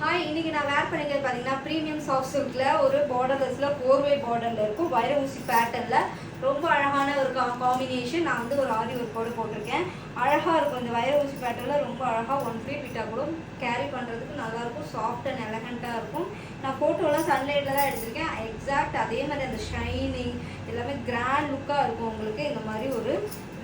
Hi, இன்னைக்கு நான் வேர் பண்ணிக்கிறது பார்த்தீங்கன்னா ப்ரீமியம் சாஃப்ட் சில்கில் ஒரு பார்டர்லெஸில் 4-way பார்டரில் இருக்கும். வைர ஊசி பேட்டர்னில் ரொம்ப அழகான ஒரு காம்பினேஷன். நான் வந்து ஒரு ஆரி ஒர்க்கோடு போட்டிருக்கேன். அழகாக இருக்கும். இந்த வைர ஊசி பேட்டர்னில் ரொம்ப அழகாக 1 ஃபீட் விட்டால் கூட கேரி பண்ணுறதுக்கு நல்லாயிருக்கும். சாஃப்ட் அண்ட் எலகண்ட்டாக இருக்கும். நான் ஃபோட்டோலாம் சன்லைட்டில் தான் எடுத்திருக்கேன். எக்ஸாக்ட் அதே மாதிரி அந்த ஷைனிங் எல்லாமே கிராண்ட் லுக்காக இருக்கும். உங்களுக்கு இந்த மாதிரி ஒரு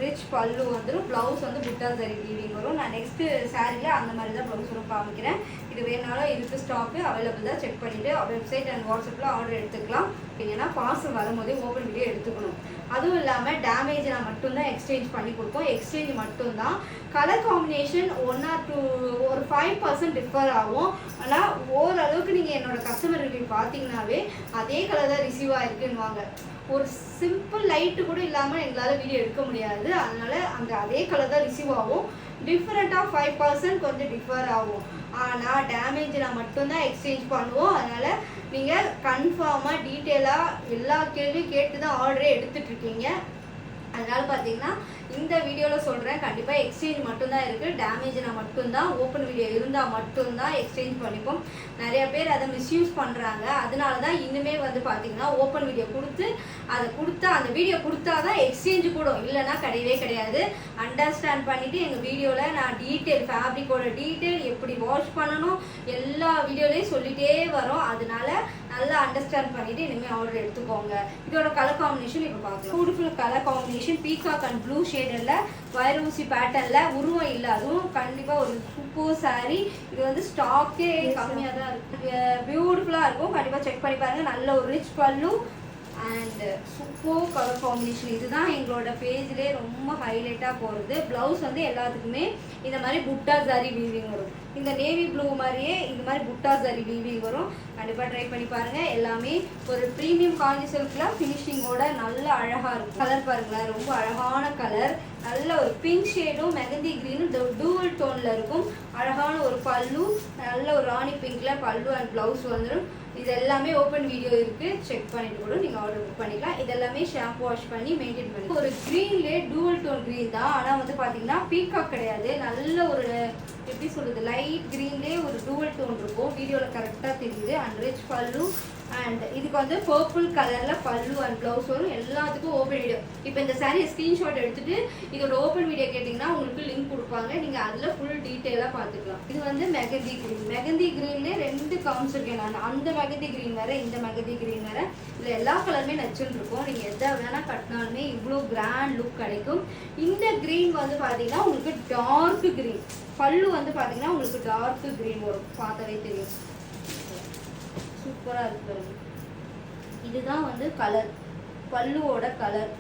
ரிச் பல்லு வந்துடும். ப்ளவுஸ் வந்து புட்டா ஜரி வீவிங் வரும். நான் நெக்ஸ்ட்டு சாரியில் அந்த மாதிரி தான் ப்ளவுஸ் வரும் காமிக்கிறேன். இது வேணாலும் இதுக்கு ஸ்டாக்கு அவைலபிள் தான். செக் பண்ணிவிட்டு வெப்சைட் அண்ட் வாட்ஸ்அப்பில் ஆர்டர் எடுத்துக்கலாம். ஏன்னா பார்சல் வரும்போதே ஓப்பன் வீடியோ எடுத்துக்கணும். அதுவும் இல்லாமல் டேமேஜ் நான் மட்டும்தான் எக்ஸ்சேஞ்ச் பண்ணி கொடுப்போம். எக்ஸ்சேஞ்ச் மட்டும்தான். கலர் காம்பினேஷன் 1 or 2 ஒரு 5% டிஃபர் ஆகும். ஆனால் ஓரளவுக்கு நீங்கள் என்னோட கஸ்டமர் ரிவ்யூ பார்த்தீங்கன்னாவே அதே கலர் தான் ரிசீவ் ஆகிருக்குன்னுவாங்க. ஒரு சிம்பிள் லைட்டு கூட இல்லாமல் எங்களால் வீடியோ எடுக்க முடியாது. அதனால் அதே கலர் தான் ரிசீவ் ஆகும். டிஃப்ரெண்ட்டாக 5% கொஞ்சம் டிஃபர் ஆகும். ஆனால் டேமேஜில் மட்டும்தான் எக்ஸ்சேஞ்ச் பண்ணுவோம். அதனால் நீங்கள் கன்ஃபார்மாக டீட்டெயிலாக எல்லா கேள்வியும் கேட்டு தான் ஆர்டரே எடுத்துகிட்ருக்கீங்க. அதனால் பார்த்தீங்கன்னா இந்த வீடியோவில் சொல்கிறேன், கண்டிப்பாக எக்ஸ்சேஞ்ச் மட்டும்தான் இருக்குது. டேமேஜ்னா மட்டும்தான், ஓப்பன் வீடியோ இருந்தால் மட்டும்தான் எக்ஸ்சேஞ்ச் பண்ணிப்போம். நிறைய பேர் அதை மிஸ்யூஸ் பண்ணுறாங்க. அதனால தான் இன்னுமே வந்து பார்த்தீங்கன்னா ஓப்பன் வீடியோ கொடுத்து அதை கொடுத்தா அந்த வீடியோ கொடுத்தா தான் எக்ஸ்சேஞ்சு கூட, இல்லைன்னா கிடையவே கிடையாது. அண்டர்ஸ்டாண்ட் பண்ணிவிட்டு எங்கள் வீடியோவில் நான் டீட்டெயில் ஃபேப்ரிக்கோட டீட்டெயில் எப்படி வாஷ் பண்ணணும் எல்லா வீடியோலையும் சொல்லிகிட்டே வரோம். அதனால நல்லா அண்டர்ஸ்டாண்ட் பண்ணிவிட்டு இனிமேல் ஆர்டர் எடுத்துக்கோங்க. இதோட கலர் காம்பினேஷன் இப்போ பார்க்கலாம். Beautiful colour combination peacock and blue ஷேடில் வைர ஊசி பேட்டர்னில் உருவம் இல்லை. அதுவும் கண்டிப்பாக ஒரு சூப்பர் சாரீ. இது வந்து ஸ்டாக்கே கம்மியாக தான் இருக்குது. பியூட்டிஃபுல்லாக இருக்கும். கண்டிப்பாக செக் பண்ணி பாருங்கள். நல்ல ஒரு ரிச் பல்லு அண்ட் சூப்பர் கலர் காம்பினேஷன். இதுதான் எங்களோட பேஜ்லேயே ரொம்ப ஹைலைட்டாக போகிறது. ப்ளவுஸ் வந்து எல்லாத்துக்குமே இந்த மாதிரி புட்டா ஜரி வீவிங் வரும். இந்த நேவி ப்ளூ மாதிரியே இந்த மாதிரி புட்டா ஜரி வீவிங் வரும். கண்டிப்பாக ட்ரை பண்ணி பாருங்கள். எல்லாமே ஒரு ப்ரீமியம் காஞ்சி சில்கில் ஃபினிஷிங்கோட நல்ல அழகாக இருக்கும். கலர் பாருங்களேன், ரொம்ப அழகான கலர். நல்ல ஒரு பிங்க் ஷேடும் மெகந்தி க்ரீனும் டூவல் டோனில் இருக்கும். அழகான ஒரு பல்லு, நல்ல ஒரு ராணி பிங்க்கில் பல்லு அண்ட் ப்ளவுஸ் வந்துடும். இது எல்லாமே ஓப்பன் வீடியோ இருக்குது. செக் பண்ணிட்டு கூட நீங்கள் ஆர்டர் புக் பண்ணிக்கலாம். இதெல்லாமே ஷாம்பு வாஷ் பண்ணி மெயின்டைன் பண்ணி ஒரு க்ரீன்லேயே டூவல் டோன் க்ரீன் தான். ஆனால் வந்து பார்த்தீங்கன்னா பீகாக் கிடையாது. நல்ல ஒரு எப்படி சொல்கிறது, லைட் க்ரீன்லேயே ஒரு டூவல் டோன் இருக்கும். வீடியோவில் கரெக்டாக தெரியுது. அண்ட் ரிச் பல்லு அண்ட் இதுக்கு வந்து பர்பிள் கலரில் பல்லு அண்ட் ப்ளவுஸ் வரும். எல்லாத்துக்கும் ஓப்பன் வீடியோ. இப்போ இந்த சாரியை ஸ்க்ரீன்ஷாட் எடுத்துகிட்டு இதோட ஓப்பன் வீடியோ கேட்டிங்கன்னா உங்களுக்கு லிங்க் கொடுப்பாங்க. நீங்கள் அதில் ஃபுல் டீட்டெயிலாக பார்த்துக்கலாம். இது வந்து மெகந்தி க்ரீன். மெகந்தி க்ரீன்லேயே 2 காமிச்சிருக்கேன் நான். அந்த மெகந்தி க்ரீன் வேறு, இந்த மெகந்தி க்ரீன் வேறு. இதில் எல்லா கலருமே நச்சுன்னு இருக்கும். நீங்கள் எதை வேணால் கட்டினாலுமே இவ்வளோ கிராண்ட் லுக் கிடைக்கும். இந்த க்ரீன் வந்து பார்த்தீங்கன்னா உங்களுக்கு டார்க் க்ரீன். பல்லு வந்து பார்த்தீங்கன்னா உங்களுக்கு டார்க் க்ரீன் வரும். பார்த்தாவே தெரியும். சூப்பராக இருக்குது. இதுதான் வந்து கலர், பல்லுவோட கலர்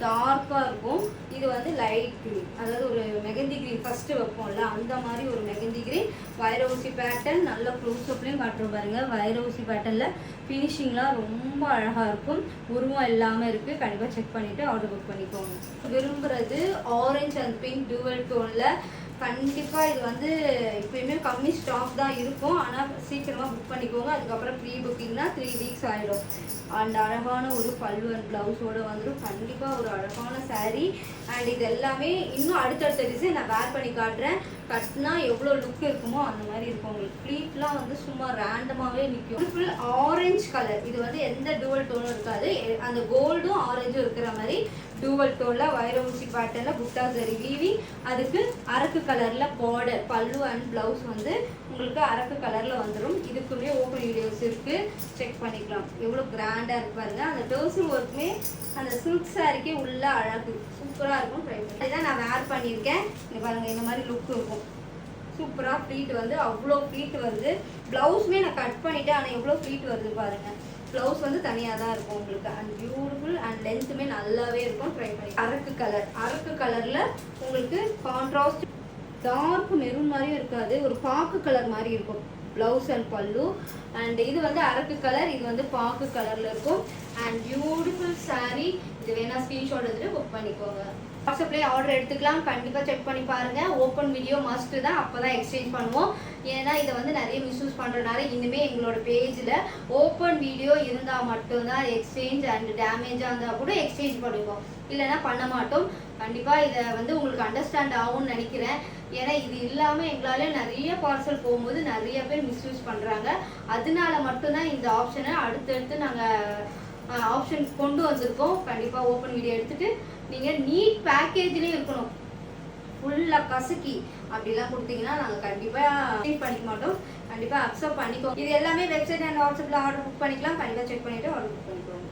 டார்க்காக இருக்கும். இது வந்து லைட் க்ரீன், அதாவது ஒரு மெகந்தி க்ரீன் ஃபஸ்ட்டு வைப்போம்ல அந்த மாதிரி ஒரு மெகந்தி க்ரீன். வைர ஊசி பேட்டர்ன் நல்ல க்ளோஸ்அப்லேயும் காட்டுறோம் பாருங்கள். வைர ஊசி பேட்டர்னில் ஃபினிஷிங்லாம் ரொம்ப அழகாக இருக்கும். உருவம் இல்லாமல் இருக்குது. கண்டிப்பாக செக் பண்ணிவிட்டு ஆர்டர் புக் பண்ணிக்கோங்க. விரும்புகிறது ஆரஞ்சு அண்ட் பிங்க் டூவல் டோனில். கண்டிப்பாக இது வந்து இப்போயுமே கம்மி ஸ்டாக் தான் இருக்கும். ஆனால் சீக்கிரமாக புக் பண்ணிக்கோங்க. அதுக்கப்புறம் ப்ரீ புக்கிங்னா 3 வீக்ஸ் ஆகிடும். அண்ட் அழகான ஒரு பல்லு அண்ட் ப்ளவுஸோடு வந்துடும். கண்டிப்பாக ஒரு அழகான சாரீ. அண்ட் இது எல்லாமே இன்னும் அடுத்தடுத்த டிசைன் நான் வேர் பண்ணி காட்டுறேன். கட்டினா எவ்வளோ லுக் இருக்குமோ அந்த மாதிரி இருக்கும். உங்களுக்கு ப்ளீட்லாம் வந்து சும்மா ரேண்டமாகவே நிற்கும். Full orange colour. இது வந்து எந்த டூவல் டோனும் இருக்காது. அந்த கோல்டும் ஆரஞ்சும் இருக்கிற மாதிரி டூவல் டோனில் வைர ஊசி பேட்டர்னில் புட்டா ஜரி வீவி. அதுக்கு அரக்கு கலரில் பார்டர் பல்லு அண்ட் ப்ளவுஸ் வந்து உங்களுக்கு அரக்கு கலரில் வந்துடும். இதுக்குமே ஓப்பன் வீடியோஸ் இருக்குது. செக் பண்ணிக்கலாம். எவ்வளோ கிராண்டாக இருக்கு பாருங்க. அந்த டோசல் ஒர்க்குமே அந்த சில்க் சாரிக்கே உள்ள அழகு சூப்பராக இருக்கும். ட்ரை பண்ணி இதான் நான் வேர் பண்ணியிருக்கேன். இங்கே பாருங்கள், இந்த மாதிரி லுக் இருக்கும். சூப்பராக ஃப்ளீட் வந்து அவ்வளோ ஃப்ளீட் வருது. ப்ளவுஸுமே நான் கட் பண்ணிவிட்டேன். ஆனால் எவ்வளோ ஃப்ளீட் வருது பாருங்கள். ப்ளவுஸ் வந்து தனியாக தான் இருக்கும் உங்களுக்கு. அண்ட் பியூட்டிஃபுல் அண்ட் லென்த்துமே நல்லாவே இருக்கும். ட்ரை பண்ணி அரக்கு கலர். அரக்கு கலரில் உங்களுக்கு கான்ட்ராஸ்ட் டார்க் மெரூன் மாதிரியும் இருக்காது, ஒரு பாக்கு கலர் மாதிரி இருக்கும் ப்ளவுஸ் அண்ட் பல்லு. அண்ட் இது வந்து அரக்கு கலர், இது வந்து பாக்கு கலரில் இருக்கும். And beautiful sari. இது வேணால் ஸ்க்ரீன்ஷாட் எடுத்துகிட்டு புக் பண்ணிக்கோங்க. வாட்ஸ்அப்லேயே ஆர்டர் எடுத்துக்கலாம். கண்டிப்பாக செக் பண்ணி பாருங்கள். ஓப்பன் வீடியோ மஸ்ட்டு தான், அப்போ தான் எக்ஸ்சேஞ்ச் பண்ணுவோம். ஏன்னா இதை வந்து நிறைய மிஸ்யூஸ் பண்ணுறதுனால இனிமேல் எங்களோட பேஜில் ஓப்பன் வீடியோ இருந்தால் மட்டும்தான் எக்ஸ்சேஞ்ச் அண்ட் டேமேஜாக இருந்தால் கூட எக்ஸ்சேஞ்ச் பண்ணுவோம், இல்லைன்னா பண்ண மாட்டோம். கண்டிப்பாக இதை வந்து உங்களுக்கு அண்டர்ஸ்டாண்ட் ஆகும்னு நினைக்கிறேன். ஏன்னா இது இல்லாமல் எங்களால் நிறைய பார்சல் போகும்போது நிறைய பேர் மிஸ்யூஸ் பண்ணுறாங்க. அதனால மட்டும்தான் இந்த ஆப்ஷனை அடுத்தடுத்து நாங்கள் ஆப்ஷன் கொண்டு வந்திருக்கோம். கண்டிப்பாக ஓப்பன் வீடியோ எடுத்துகிட்டு நீங்கள் நீட் பேக்கேஜ்லேயே இருக்கணும், ஃபுல்லாக கசக்கி அப்படிலாம் கொடுத்தீங்கன்னா நாங்கள் கண்டிப்பாக பண்ணிக்க மாட்டோம். கண்டிப்பாக அக்செப்ட் பண்ணிக்கோங்க. இது எல்லாமே வெப்சைட் அண்ட் வாட்ஸ்அப்பில் ஆர்டர் புக் பண்ணிக்கலாம். கண்டிப்பாக செக் பண்ணிவிட்டு ஆர்டர் புக் பண்ணிக்கோங்க.